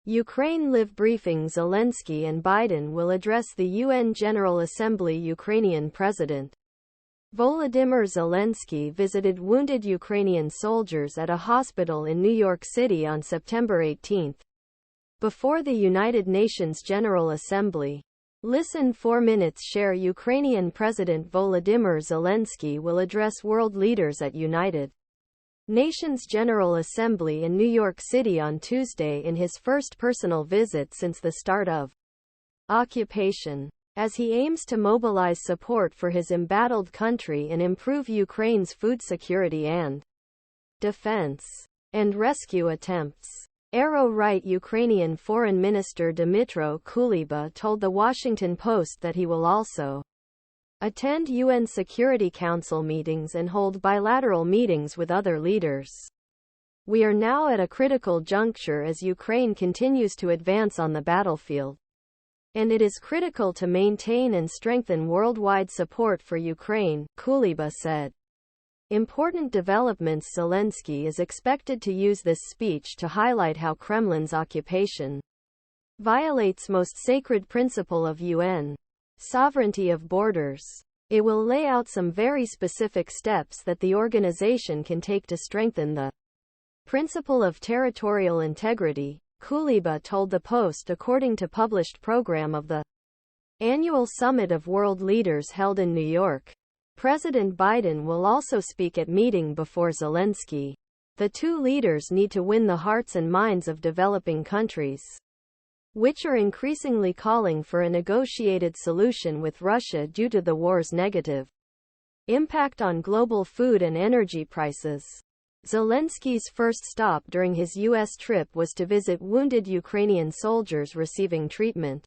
Ukraine Live briefing: Zelensky and Biden will address the UN General Assembly. Ukrainian President Volodymyr Zelensky visited wounded Ukrainian soldiers at a hospital in New York City on September 18, before the United Nations General Assembly. Listen 4 minutes. Share: Ukrainian President Volodymyr Zelensky will address world leaders at United Nations General Assembly in New York City on Tuesday in his first personal visit since the start of occupation, as he aims to mobilize support for his embattled country and improve Ukraine's food security and defense and rescue attempts. Right. Ukrainian Foreign Minister Dmytro Kuleba told The Washington Post that he will also attend UN Security Council meetings and hold bilateral meetings with other leaders. We are now at a critical juncture as Ukraine continues to advance on the battlefield, and it is critical to maintain and strengthen worldwide support for Ukraine, Kuleba said. Important developments. Zelensky is expected to use this speech to highlight how Kremlin's occupation violates most sacred principle of UN sovereignty of borders. It will lay out some very specific steps that the organization can take to strengthen the principle of territorial integrity, Kuleba told the Post. According to published program of the annual Summit of World Leaders held in New York, President Biden will also speak at meeting before Zelensky. The two leaders need to win the hearts and minds of developing countries, which are increasingly calling for a negotiated solution with Russia due to the war's negative impact on global food and energy prices. Zelensky's first stop during his U.S. trip was to visit wounded Ukrainian soldiers receiving treatment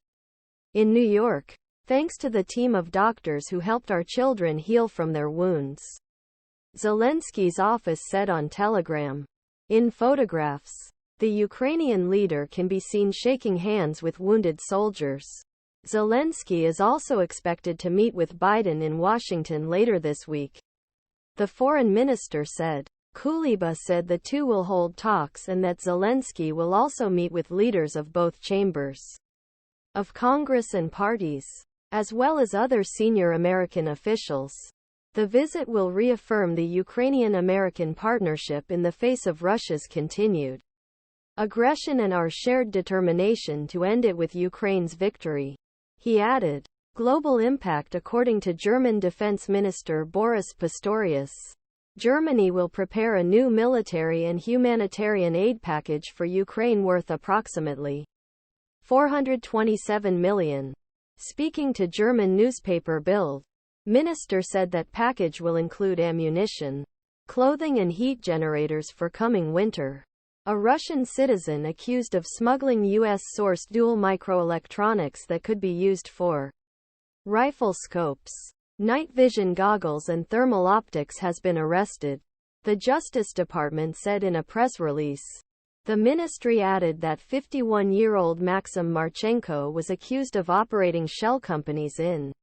in New York, thanks to the team of doctors who helped our children heal from their wounds, Zelensky's office said on Telegram. In photographs, the Ukrainian leader can be seen shaking hands with wounded soldiers. Zelensky is also expected to meet with Biden in Washington later this week, the foreign minister said. Kuleba said the two will hold talks and that Zelensky will also meet with leaders of both chambers of Congress and parties, as well as other senior American officials. The visit will reaffirm the Ukrainian-American partnership in the face of Russia's continued aggression and our shared determination to end it with Ukraine's victory. He added, global impact. According to German Defense Minister Boris Pistorius, Germany will prepare a new military and humanitarian aid package for Ukraine worth approximately $427 million. Speaking to German newspaper Bild, Minister said that package will include ammunition, clothing and heat generators for coming winter. A Russian citizen accused of smuggling U.S.-sourced dual microelectronics that could be used for rifle scopes, night vision goggles and thermal optics has been arrested, the Justice Department said in a press release. The ministry added that 51-year-old Maxim Marchenko was accused of operating shell companies in